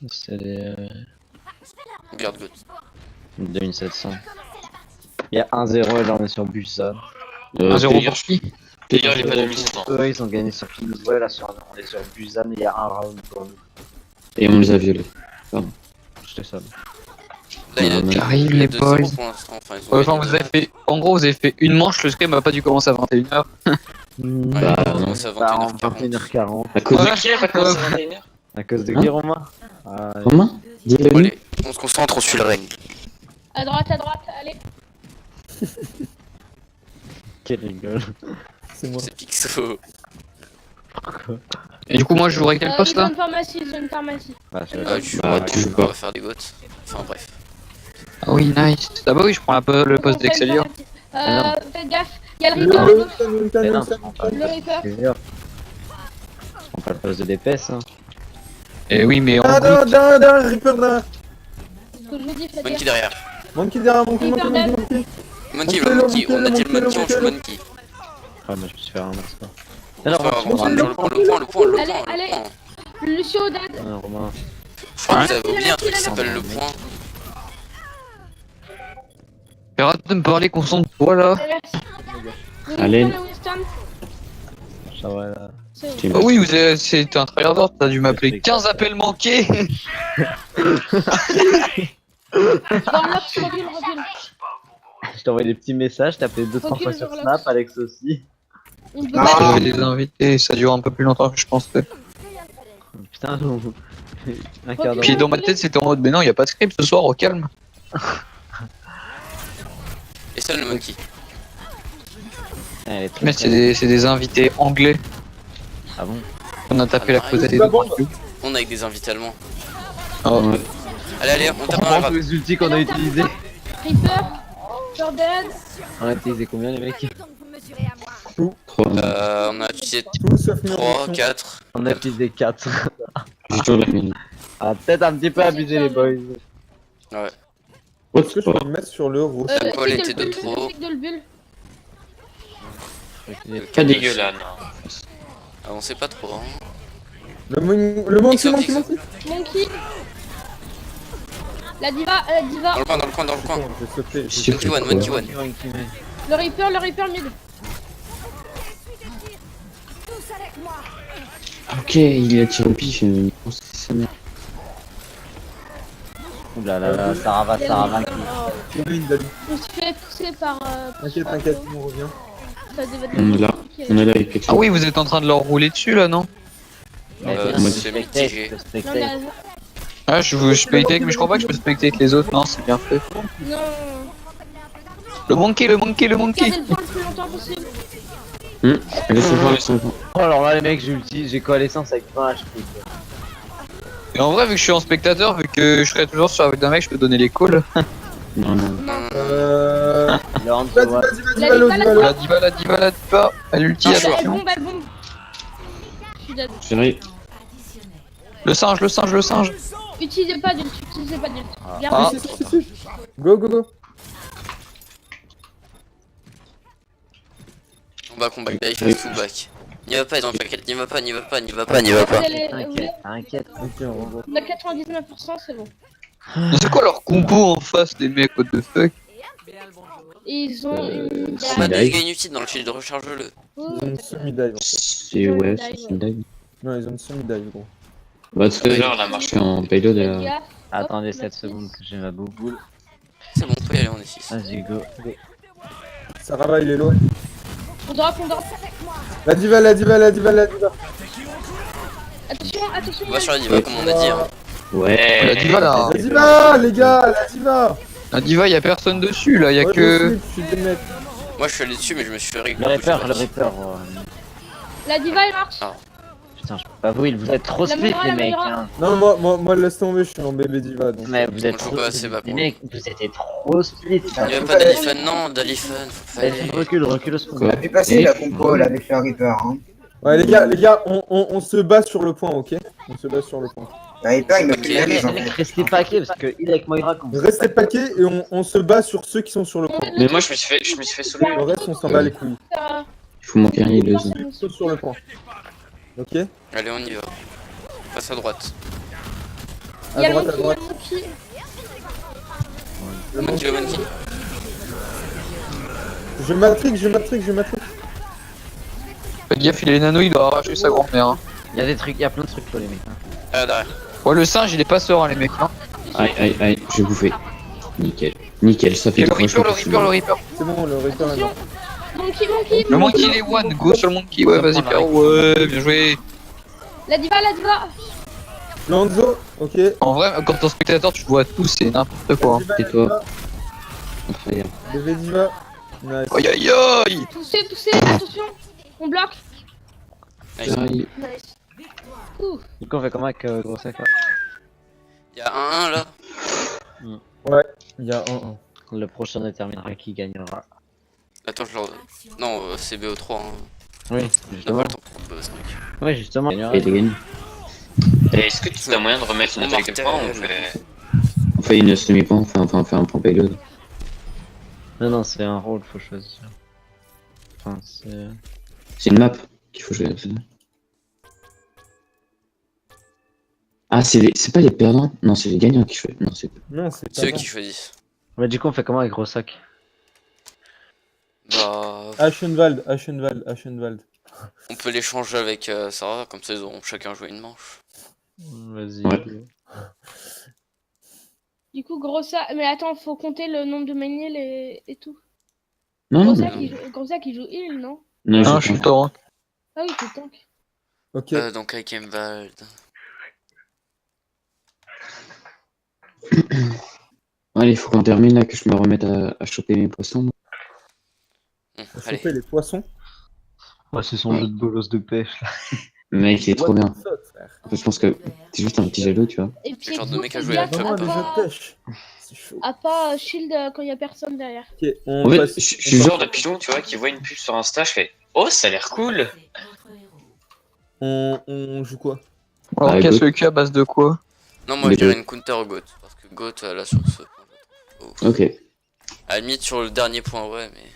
Speaker 7: C'est les
Speaker 1: Garde Goat.
Speaker 7: 2700. Il y a 1-0 et là on est sur Busan.
Speaker 3: 1-0 pour qui? Player, il est pas 2700.
Speaker 7: Eux ils ont gagné sur Kingsway, là on est sur Busan et il y a un round pour nous.
Speaker 3: Et on les a violés.
Speaker 7: J'étais seul.
Speaker 1: Là, il y a
Speaker 3: Carry,
Speaker 1: il y a
Speaker 3: les
Speaker 1: 2-0
Speaker 3: boys.
Speaker 1: pour l'instant. Enfin, ils ont
Speaker 8: Enfin,
Speaker 1: gagné
Speaker 8: vous avez fait. En gros, vous avez fait une manche, le scrim a pas dû commencer à 21h.
Speaker 1: Ouais,
Speaker 3: Bah,
Speaker 1: ils ont commencé à
Speaker 7: Bah, en
Speaker 1: 21h40.
Speaker 7: 21h40.
Speaker 3: À cause de
Speaker 8: Ouais.
Speaker 3: qui elle va commencer à 21h?
Speaker 7: À cause de
Speaker 3: Hein
Speaker 7: qui, Romain? Ah,
Speaker 3: Romain? Dis-le
Speaker 1: Bon,
Speaker 3: nous.
Speaker 1: allez, on se concentre, on suit le règne.
Speaker 9: À droite, allez.
Speaker 7: Quelle rigole.
Speaker 4: C'est moi.
Speaker 1: C'est Pixo.
Speaker 8: Et du coup, moi, je jouerais quel poste
Speaker 9: Ils ont
Speaker 8: là?
Speaker 9: une pharmacie, ils ont une pharmacie.
Speaker 7: Bah, c'est
Speaker 1: Tu
Speaker 3: Bah, tu joues pas.
Speaker 1: vas faire des gottes. Enfin bref.
Speaker 8: Ah oui, nice. Ah bah oui, je prends le poste
Speaker 9: On fait une
Speaker 8: d'Excelior.
Speaker 9: pharmacie. Faites gaffe, il y a le
Speaker 4: Le
Speaker 9: Reaper.
Speaker 4: Winston,
Speaker 7: Mais non,
Speaker 4: Winston,
Speaker 7: je prends pas
Speaker 9: Le Reaper.
Speaker 7: je prends pas le poste de DPS. Hein.
Speaker 8: Et oui, mais en
Speaker 4: Ah,
Speaker 8: brut.
Speaker 4: derrière, Reaper derrière.
Speaker 9: Ce que je vous dis, faites
Speaker 1: Monkey
Speaker 9: gaffe.
Speaker 1: derrière.
Speaker 4: Monkey derrière, Monkey.
Speaker 1: Monkey,
Speaker 4: Monkey-le,
Speaker 1: le monkey. On a dit le
Speaker 4: monkey-le,
Speaker 1: monkey, on joue
Speaker 4: monkey-le.
Speaker 1: monkey.
Speaker 7: Ah, moi je me suis fait un max quoi.
Speaker 1: On
Speaker 7: Non,
Speaker 1: va
Speaker 7: Romain,
Speaker 1: prendre
Speaker 7: tu
Speaker 1: le
Speaker 7: prends
Speaker 1: point.
Speaker 9: Allez. Lucio dead.
Speaker 7: un Romain.
Speaker 1: Je crois que vous avez oublié un truc qui s'appelle le point.
Speaker 8: Arrête de me parler, concentre-toi là.
Speaker 3: Allez.
Speaker 9: Le Winston.
Speaker 7: Ça va là.
Speaker 9: C'est bon.
Speaker 3: Tu
Speaker 8: Ah oui, c'est un tryharder, t'as dû m'appeler 15 appels manqués.
Speaker 9: Bon, là, recule.
Speaker 7: Je t'ai envoyé des petits messages, t'as appelé 2-3 fois
Speaker 9: Recule,
Speaker 7: sur
Speaker 9: relax.
Speaker 7: Snap, Alex aussi.
Speaker 9: On peut
Speaker 5: Non.
Speaker 9: pas.
Speaker 8: J'avais des invités, ça dure un peu plus longtemps que je pensais.
Speaker 7: Putain, un quart d'heure.
Speaker 8: Puis dans ma tête, c'était en mode, mais non, y a pas de script ce soir, au calme.
Speaker 1: Et seul le monkey.
Speaker 7: Elle est très,
Speaker 8: Mais
Speaker 7: très-
Speaker 8: c'est des invités anglais.
Speaker 7: Ah bon?
Speaker 8: On a tapé la
Speaker 1: Ah,
Speaker 8: causette
Speaker 4: c'est
Speaker 8: et
Speaker 4: pas
Speaker 8: tout.
Speaker 4: bon.
Speaker 1: On est avec des invités allemands.
Speaker 8: Oh,
Speaker 3: Ouais.
Speaker 1: Allez, on
Speaker 7: On
Speaker 1: tape dans la
Speaker 7: prend tous
Speaker 1: grappe.
Speaker 7: les ultis qu'on a utilisés.
Speaker 9: Reaper. Jordan.
Speaker 7: On a utilisé combien les mecs?
Speaker 6: Donc vous mesurez à moi.
Speaker 3: 3.
Speaker 1: On a utilisé
Speaker 4: Tout sauf mur.
Speaker 1: 3, 4.
Speaker 7: On a utilisé 4.
Speaker 3: J'ai toujours la mienne.
Speaker 7: Ah, peut-être un petit peu abusé les boys.
Speaker 1: Ouais.
Speaker 3: Oh,
Speaker 4: Est-ce que
Speaker 3: c'est
Speaker 4: je
Speaker 3: pas.
Speaker 4: peux me mettre sur le rouge
Speaker 1: La colle était de
Speaker 9: le
Speaker 1: trop.
Speaker 9: stick de le bulle.
Speaker 3: Pas dégueulasse.
Speaker 1: Avancez pas trop. Hein.
Speaker 4: Le monkey.
Speaker 9: Monkey. La diva.
Speaker 1: Dans le coin.
Speaker 4: J'ai sauté.
Speaker 3: Je sais
Speaker 1: Monkey
Speaker 3: pas
Speaker 1: one,
Speaker 3: quoi.
Speaker 1: monkey one.
Speaker 9: Le Reaper mid.
Speaker 6: Tous avec moi.
Speaker 3: Ok, il a tiré au pif. C'est sa mère.
Speaker 7: Oulala, Sarava.
Speaker 9: On se fait pousser par.
Speaker 4: T'inquiète, on revient.
Speaker 9: Ça devait être
Speaker 3: On est là. On est là avec quelque
Speaker 8: Ah
Speaker 3: chose.
Speaker 8: oui, vous êtes en train de leur rouler dessus là, non?
Speaker 1: C'est mitigé.
Speaker 9: Non, là,
Speaker 8: Ah, je veux spectate, mais je crois pas que je peux spectate les autres. Non, c'est bien fait.
Speaker 9: non.
Speaker 8: Le monkey.
Speaker 9: Gardez le point le plus longtemps possible.
Speaker 3: Laisse-moi.
Speaker 7: Oh alors là les mecs, j'ai coalescence avec 20 HP.
Speaker 8: Et en vrai, vu que je suis en spectateur, vu que je serai toujours sur avec d'un mec, je peux donner les calls.
Speaker 3: Non.
Speaker 7: Le Hanzo,
Speaker 4: Vas-y,
Speaker 7: ouais.
Speaker 4: vas-y, Valo.
Speaker 8: La diva. Elle ulti,
Speaker 9: Elle
Speaker 8: attention.
Speaker 9: bombe. Je suis dead.
Speaker 3: J'arrive.
Speaker 8: Le singe.
Speaker 9: Utilisez pas d'ult.
Speaker 8: Ah.
Speaker 9: Gardez.
Speaker 4: Si. Go.
Speaker 1: On va combat life full back. N'y va pas, dans le paquet, n'y va pas.
Speaker 9: Vous allez-
Speaker 7: T'inquiète.
Speaker 4: Ok, on revoit.
Speaker 9: On a 99%, c'est bon.
Speaker 8: Mais c'est quoi leur compo en face, les mecs, what the fuck?
Speaker 9: Ils ont une
Speaker 1: On a
Speaker 3: Dive.
Speaker 1: des dégâts inutiles dans le shield, recharge-le.
Speaker 4: Ils ont une semi-dive.
Speaker 3: C'est ouais, c'est une dive.
Speaker 4: Non, ils ont une semi-dive, gros.
Speaker 3: Bah, tout à l'heure, elle a marché en payload.
Speaker 9: Faites
Speaker 3: Elle a...
Speaker 9: gaffe.
Speaker 7: Attendez
Speaker 9: Hop,
Speaker 7: 7
Speaker 9: merci.
Speaker 7: secondes que j'ai ma bouboule.
Speaker 1: C'est bon, on peut y aller, on est 6.
Speaker 7: Vas-y go.
Speaker 4: Sarava, il est loin.
Speaker 9: On drop.
Speaker 4: La diva.
Speaker 9: Attention.
Speaker 1: On va sur la diva, comme on a dit. Hein.
Speaker 3: Ouais.
Speaker 8: La diva là.
Speaker 4: La diva, les gars, la diva.
Speaker 8: La diva, y'a personne dessus là, y'a
Speaker 4: Ouais,
Speaker 8: que.
Speaker 4: moi aussi, je suis des mecs.
Speaker 1: Moi je suis allé dessus, mais je me suis fait
Speaker 7: Le Reaper.
Speaker 9: La diva, elle marche.
Speaker 7: Putain, je peux pas vous, vous êtes trop
Speaker 9: La
Speaker 7: split
Speaker 9: Moira,
Speaker 7: les
Speaker 9: la
Speaker 7: mecs.
Speaker 9: Moira.
Speaker 7: Hein.
Speaker 4: Non, moi, laisse tomber, je suis en bébé diva. Donc.
Speaker 7: Mais vous êtes
Speaker 1: On joue
Speaker 7: trop
Speaker 1: pas assez bas,
Speaker 7: les
Speaker 1: pour
Speaker 7: mecs, vous étiez trop split.
Speaker 1: Il y avait pas d'Alifun, non, d'Alifun, faut pas aller.
Speaker 7: Recule au spawn.
Speaker 3: Quoi?
Speaker 5: C'est facile la compo là avec le Reaper. Hein.
Speaker 4: Ouais, les gars, on se bat sur le point, ok? On se bat sur le point.
Speaker 5: Le Reaper il me
Speaker 1: Ok,
Speaker 5: fait la
Speaker 7: Les
Speaker 5: mise en
Speaker 7: mecs,
Speaker 5: fait.
Speaker 7: restez paquets parce que il avec Moira quand
Speaker 4: Restez paquets et on se bat sur ceux qui sont sur le point.
Speaker 3: Mais moi, je me suis fait solo.
Speaker 4: Le reste, on s'en bat les couilles.
Speaker 3: Il faut mon carrier 2 ans.
Speaker 4: Ceux sur le point. Ok?
Speaker 1: Allez, on y va. Passe à droite.
Speaker 9: Il y a
Speaker 4: À
Speaker 9: le
Speaker 4: droite.
Speaker 9: monkey.
Speaker 1: Le monkey.
Speaker 4: Je matrix.
Speaker 8: Faites gaffe, il est nano, il doit arracher sa grand-mère. Hein.
Speaker 7: il y a des trucs, il y a plein de trucs pour les mecs. Hein.
Speaker 1: Ah, derrière.
Speaker 8: Ouais, le singe, il est pas serein, les mecs. Hein.
Speaker 3: Aïe, je vais bouffer. Nickel, ça fait
Speaker 8: Et le
Speaker 3: 3
Speaker 8: Reaper, le Reaper.
Speaker 4: C'est bon, le Reaper est mort.
Speaker 9: Monkey.
Speaker 8: Le monkey, il est one. Go sur le monkey, ouais, vas-y, frère. Ouais, bien joué.
Speaker 9: La diva.
Speaker 4: Lanzo, ok.
Speaker 8: En vrai, quand t'es en spectateur, tu vois tout, c'est n'importe quoi. Hein.
Speaker 3: Tais-toi.
Speaker 2: Incroyable.
Speaker 4: Bébé Diva. Nice.
Speaker 8: Aïe aïe aïe.
Speaker 9: Poussez, attention. On bloque.
Speaker 1: Nice.
Speaker 2: Aïe.
Speaker 9: Nice.
Speaker 7: Du coup, on fait comment avec gros sac là?
Speaker 1: Il y a un 1 là.
Speaker 4: Il y a un.
Speaker 7: Le prochain déterminera qui gagnera.
Speaker 1: Attends, je leur donne. Non, c'est BO3. Hein.
Speaker 7: Oui,
Speaker 1: On a
Speaker 7: justement.
Speaker 1: pas le temps pour ce mec.
Speaker 7: Oui, justement.
Speaker 2: Et t'es gagné.
Speaker 10: Est-ce que tu as moyen de remettre une attaque de points ou on fait...
Speaker 2: On fait une semi-point, enfin on fait un point payload.
Speaker 7: Non, non, c'est un rôle, faut choisir. Enfin, c'est.
Speaker 2: C'est une map qu'il faut choisir. Ah, c'est pas les perdants? Non, c'est les gagnants qui choisissent. Non, c'est
Speaker 4: Non, c'est pas
Speaker 1: C'est eux
Speaker 4: bon.
Speaker 1: qui choisissent.
Speaker 7: Bah, du coup, on fait comment avec gros sac?
Speaker 1: Bah,
Speaker 4: Aschenwald.
Speaker 1: on peut l'échanger avec Sarah, comme ça ils auront chacun joué une manche.
Speaker 7: Vas-y.
Speaker 2: Ouais.
Speaker 9: Du coup, mais attends, faut compter le nombre de maniels et tout.
Speaker 2: Non,
Speaker 9: Gros
Speaker 2: mais...
Speaker 9: sac, il joue heal, non?
Speaker 2: Non,
Speaker 8: Non,
Speaker 2: je
Speaker 8: je suis torrent.
Speaker 9: Ah oui, c'est tank.
Speaker 4: Ok.
Speaker 1: Donc avec Emvald.
Speaker 2: Allez, faut qu'on termine là, que je me remette à choper mes poissons.
Speaker 1: Allez.
Speaker 4: Choper les poissons.
Speaker 7: Ouais, c'est son jeu de bolos de pêche là.
Speaker 2: Mec, il est trop
Speaker 4: What
Speaker 2: bien.
Speaker 4: the fuck, frère.
Speaker 2: En fait, je pense que t'es juste un petit jaloux, tu vois.
Speaker 9: Et puis,
Speaker 1: Le genre de
Speaker 9: vous,
Speaker 1: mec à
Speaker 9: faites
Speaker 1: jouer
Speaker 9: gaffe
Speaker 1: avec
Speaker 4: Vraiment,
Speaker 9: à
Speaker 4: les jeux de pêche. C'est chaud.
Speaker 9: pas shield quand il y a personne derrière.
Speaker 4: Ok, on
Speaker 2: En fait,
Speaker 4: passe.
Speaker 2: je
Speaker 10: Je
Speaker 2: suis
Speaker 10: suis le
Speaker 2: genre...
Speaker 10: genre de pigeon, tu vois, qui voit une pub sur Insta, je fais « Oh, ça a l'air cool !»
Speaker 4: On joue quoi?
Speaker 8: Alors,
Speaker 2: Ah,
Speaker 8: casse
Speaker 2: écoute.
Speaker 8: le cul à base de quoi?
Speaker 1: Non, moi je dirais une counter au GOAT. Parce que GOAT, là sur ce. Oh.
Speaker 2: Ok.
Speaker 1: À la limite, sur le dernier point, ouais, mais.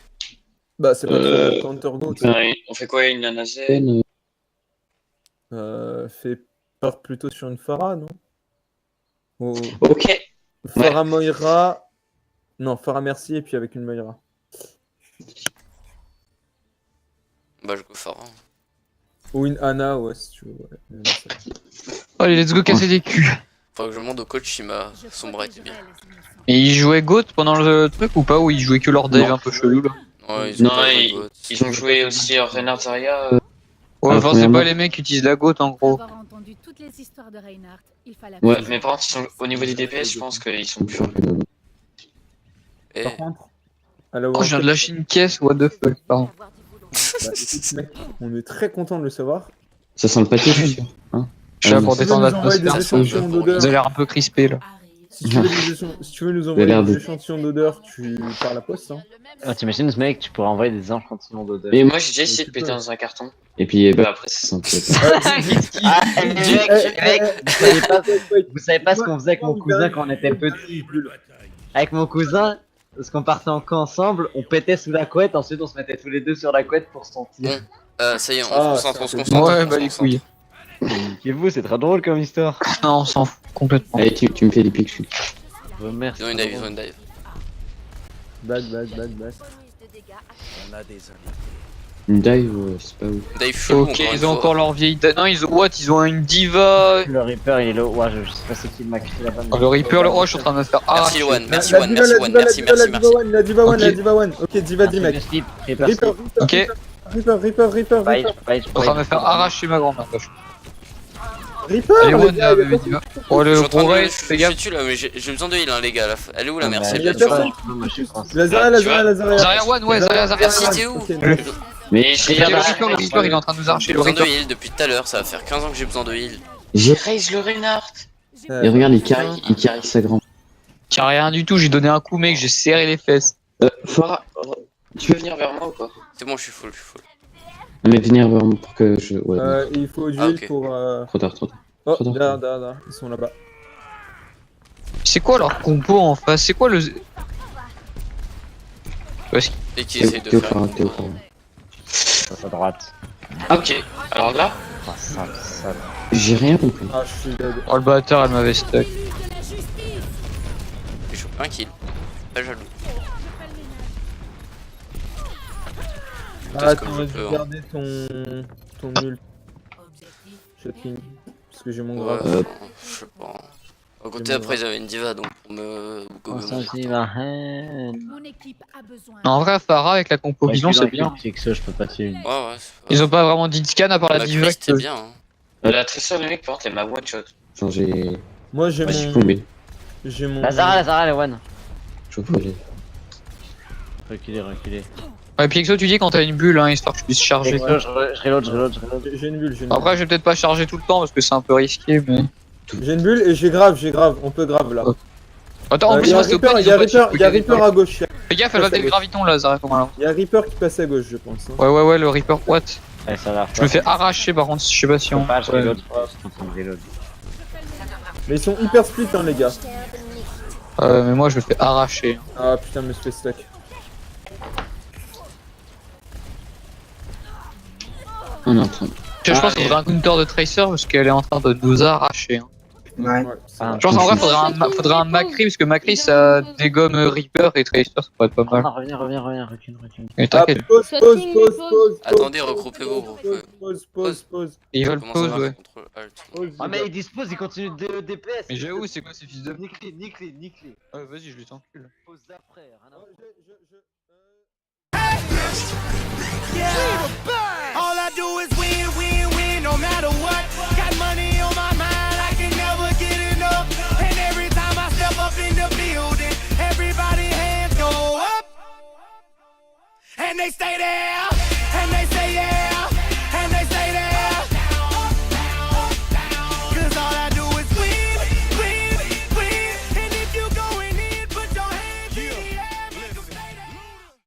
Speaker 4: Bah, c'est pas trop counter go.
Speaker 10: On fait quoi, une Nanazen?
Speaker 4: Fait part plutôt sur une Pharah, non? Ou
Speaker 10: Ok.
Speaker 4: Pharah Moira. Non, Pharah Merci et puis avec une Moira.
Speaker 1: Bah, je go Farah.
Speaker 4: Ou une Anna, ouais, si tu veux. Ouais.
Speaker 8: Allez, let's go casser des culs.
Speaker 1: Faudrait que je demande au coach si son bras était bien.
Speaker 8: Et ils jouaient GOAT pendant le truc ou pas? Ou ils jouaient que leur dev
Speaker 2: Non.
Speaker 8: un peu chelou là?
Speaker 1: Ouais, ils ont
Speaker 10: Non,
Speaker 1: pas joué
Speaker 10: ils,
Speaker 1: GOAT.
Speaker 10: ils ont joué aussi Reinhard Zarya.
Speaker 8: Ouais, enfin, c'est
Speaker 2: premièrement-
Speaker 8: pas les mecs qui utilisent la GOAT en gros.
Speaker 6: Avoir entendu toutes les histoires de Reinhardt, il fallait
Speaker 2: Ouais.
Speaker 10: Mais par contre, ils sont, au niveau des DPS, je pense qu'ils sont
Speaker 2: Plus fort que nous.
Speaker 1: Et.
Speaker 4: Par contre, à la
Speaker 8: Oh, je viens de lâcher une caisse, what the fuck, pardon.
Speaker 4: Bah, écoute, mec, on est très content de le savoir.
Speaker 2: Ça sent le pâté, je suis sûr. Hein?
Speaker 8: Je suis là pour
Speaker 4: Si tu veux
Speaker 8: détendre
Speaker 4: nous envoyer des
Speaker 8: l'atmosphère.
Speaker 4: échantillons d'odeur,
Speaker 8: Vous avez l'air un peu crispé là.
Speaker 4: si tu veux nous envoyer
Speaker 2: l'air
Speaker 4: des
Speaker 2: de-
Speaker 4: échantillons d'odeur, tu par la poste. Hein.
Speaker 7: Ah, t'imagines ce mec, tu pourrais envoyer des échantillons d'odeur.
Speaker 10: Mais moi, j'ai déjà essayé
Speaker 4: tu
Speaker 10: de péter
Speaker 4: peux.
Speaker 10: dans un carton.
Speaker 2: Et puis,
Speaker 10: Bah, après,
Speaker 2: ça
Speaker 10: c'est...
Speaker 2: sent le pâté.
Speaker 7: Vous savez pas ce qu'on faisait avec mon cousin quand on était petit. Avec mon cousin, parce qu'on partait en camp ensemble, on pétait sous la couette, ensuite on se mettait tous les deux sur la couette pour se sentir.
Speaker 1: Ça y est, on
Speaker 4: Ah,
Speaker 1: se concentre, on se
Speaker 4: ça,
Speaker 1: concentre.
Speaker 8: Ouais,
Speaker 1: on
Speaker 8: bah
Speaker 1: se
Speaker 8: les
Speaker 1: concentre.
Speaker 8: couilles.
Speaker 7: Et vous, c'est très drôle comme histoire.
Speaker 8: Non, on s'en fout complètement.
Speaker 2: Allez, tu me fais des pics, je suis.
Speaker 7: Merci.
Speaker 1: Ils ont une dive, ils ont une dive.
Speaker 4: Back.
Speaker 2: Une dive, c'est pas ouf.
Speaker 1: Dive chelou,
Speaker 8: Ok,
Speaker 1: encore une
Speaker 8: ils ont
Speaker 1: fois.
Speaker 8: encore leur vieille. Non, ils ont what? Ils ont une diva.
Speaker 7: Le Reaper, il est là. Ouais, je sais pas c'est qui m'a quitté la vanne.
Speaker 8: Oh, le Reaper, le. Oh, je suis en train de me faire.
Speaker 1: Merci
Speaker 8: arracher.
Speaker 1: Loan, merci
Speaker 4: La
Speaker 1: One,
Speaker 4: diva,
Speaker 1: merci
Speaker 4: la
Speaker 1: One,
Speaker 4: diva,
Speaker 1: merci,
Speaker 4: la diva,
Speaker 1: merci,
Speaker 4: la
Speaker 1: merci.
Speaker 4: diva one, la diva one,
Speaker 8: Ok.
Speaker 4: la diva one. Ok, diva D, mec.
Speaker 7: Reaper
Speaker 4: Reaper,
Speaker 7: slip.
Speaker 8: Ok.
Speaker 4: Reaper.
Speaker 7: Page, page,
Speaker 8: Je suis en train de me faire arracher ma grand-mère.
Speaker 4: Reaper,
Speaker 8: Allez,
Speaker 4: les
Speaker 8: One,
Speaker 4: gars, il y a
Speaker 8: bébé
Speaker 4: pas-
Speaker 8: diva. Oh,
Speaker 1: Je
Speaker 8: le
Speaker 1: suis en train
Speaker 8: gros
Speaker 1: de.
Speaker 8: race,
Speaker 1: Je
Speaker 8: fais gaffe.
Speaker 1: suis là, mais j'ai besoin de heal, hein, les gars. Elle est où la merci?
Speaker 4: il y a
Speaker 1: Bien sûr.
Speaker 4: personne.
Speaker 7: Moi, je suis français.
Speaker 4: Lazare.
Speaker 8: Zarya One, ouais, Zarya.
Speaker 1: Merci, t'es où?
Speaker 4: Ok,
Speaker 2: Mais
Speaker 10: Et
Speaker 8: Le Reaper, il est en train de nous arracher
Speaker 1: J'ai
Speaker 8: le
Speaker 1: besoin de
Speaker 8: Reaper.
Speaker 1: heal depuis tout à l'heure, ça va faire 15 ans que j'ai besoin de heal.
Speaker 2: j'ai.
Speaker 10: Raise le Reinhardt.
Speaker 2: Et regarde, il carry sa grand.
Speaker 8: Qui a rien du tout, j'ai donné un coup, mec, j'ai serré les fesses.
Speaker 10: Farah, tu veux venir vers moi ou pas?
Speaker 1: C'est bon, je suis full.
Speaker 2: Non, mais venir vraiment pour que je. Ouais,
Speaker 4: Il faut du
Speaker 1: Ah,
Speaker 4: heal
Speaker 1: ok.
Speaker 4: pour.
Speaker 2: trop tard.
Speaker 4: Oh,
Speaker 2: Trop tard.
Speaker 4: derrière, ils sont là-bas.
Speaker 8: C'est quoi leur compo en face? C'est quoi le.
Speaker 1: Et qui essaye de
Speaker 2: T'es au
Speaker 1: faire.
Speaker 2: Farah, t'es au Farah.
Speaker 7: À droite.
Speaker 10: Ok, alors là,
Speaker 7: Ah, sale, sale.
Speaker 2: J'ai rien compris.
Speaker 4: Ah, je suis dead.
Speaker 8: Oh, le bâtard, elle m'avait stuck.
Speaker 1: J'ai chopé un kill. Pas jaloux.
Speaker 4: Ah,
Speaker 1: ce que je
Speaker 4: t'aurais
Speaker 1: peux,
Speaker 4: dû
Speaker 1: hein.
Speaker 4: garder ton ult. Shotking. Parce que j'ai mon
Speaker 1: Ouais,
Speaker 4: grave.
Speaker 1: je sais pas. Au côté, après, ils avaient une diva, donc pour me.
Speaker 7: On s'en dit ma haine.
Speaker 6: Mon équipe a besoin.
Speaker 8: En vrai, Farah avec la compo bison, c'est bien.
Speaker 7: C'est que ça, je peux pas tuer une.
Speaker 1: Ouais, ouais. c'est pas-
Speaker 8: Ils ont pas vraiment d'Indican à part la
Speaker 1: La
Speaker 8: diva.
Speaker 1: Christ, c'est bien. Hein.
Speaker 10: la tresseur du mec, par contre, elle m'a one shot.
Speaker 2: Genre, j'ai.
Speaker 4: Moi, j'ai
Speaker 2: J'ai
Speaker 4: mon.
Speaker 2: tombé.
Speaker 4: J'ai mon.
Speaker 7: Lazara, les one.
Speaker 2: Je vois les. Reculez, reculez.
Speaker 8: Ouais, Pixo, tu dis quand t'as une bulle, hein, histoire que je puisse charger.
Speaker 7: Pixo, je reload.
Speaker 4: J'ai une bulle, j'ai une bulle.
Speaker 8: Après, je vais peut-être pas charger tout le temps parce que c'est un peu risqué, mais.
Speaker 4: J'ai une bulle et j'ai grave, on peut grave là.
Speaker 8: Attends, en plus,
Speaker 4: Il y a
Speaker 8: moi, c'est
Speaker 4: Reaper,
Speaker 8: open,
Speaker 4: il y a Reaper à gauche.
Speaker 8: Fais gaffe, elle va des gravitons là, arrête alors.
Speaker 4: Il y a Reaper qui passe à gauche, je pense. hein.
Speaker 8: Ouais, le Reaper, what?
Speaker 7: Ouais, ça va.
Speaker 8: Je me fais arracher par contre, je sais pas si on.
Speaker 7: Pas, je
Speaker 8: Ouais.
Speaker 7: reload. Je suis en train de reload.
Speaker 4: Mais ils sont hyper split, hein, les gars.
Speaker 8: Mais moi, je me fais arracher.
Speaker 4: Ah putain, mais je fais stack.
Speaker 3: On entend.
Speaker 8: Je pense qu'il faudrait un counter de Tracer parce qu'elle est en train de nous arracher. Hein.
Speaker 5: Ouais.
Speaker 7: Ah,
Speaker 8: Je pense en vrai, faudrait un Macri parce que Macri ça dégomme Reaper et Tracer, ça pourrait être pas mal.
Speaker 7: reviens, recule.
Speaker 8: Et
Speaker 4: Ah,
Speaker 8: t'inquiète,
Speaker 4: pause.
Speaker 1: Attendez, regroupez-vous, regroupez.
Speaker 4: Pause.
Speaker 8: ils veulent
Speaker 1: Comment
Speaker 8: pause,
Speaker 1: ça marche,
Speaker 8: ouais.
Speaker 1: contrôle alt.
Speaker 7: Ah, mais il dispose, il continue de DPS.
Speaker 8: Mais j'avoue, c'est quoi ces fils de.
Speaker 7: Nique-les.
Speaker 8: Ouais, vas-y, je lui t'encule.
Speaker 7: Pose après, rien à foutre.
Speaker 6: All I do is win, no matter what. Got money on my mind, I can never get enough. And every time I step up in the building, everybody hands go up. And they stay there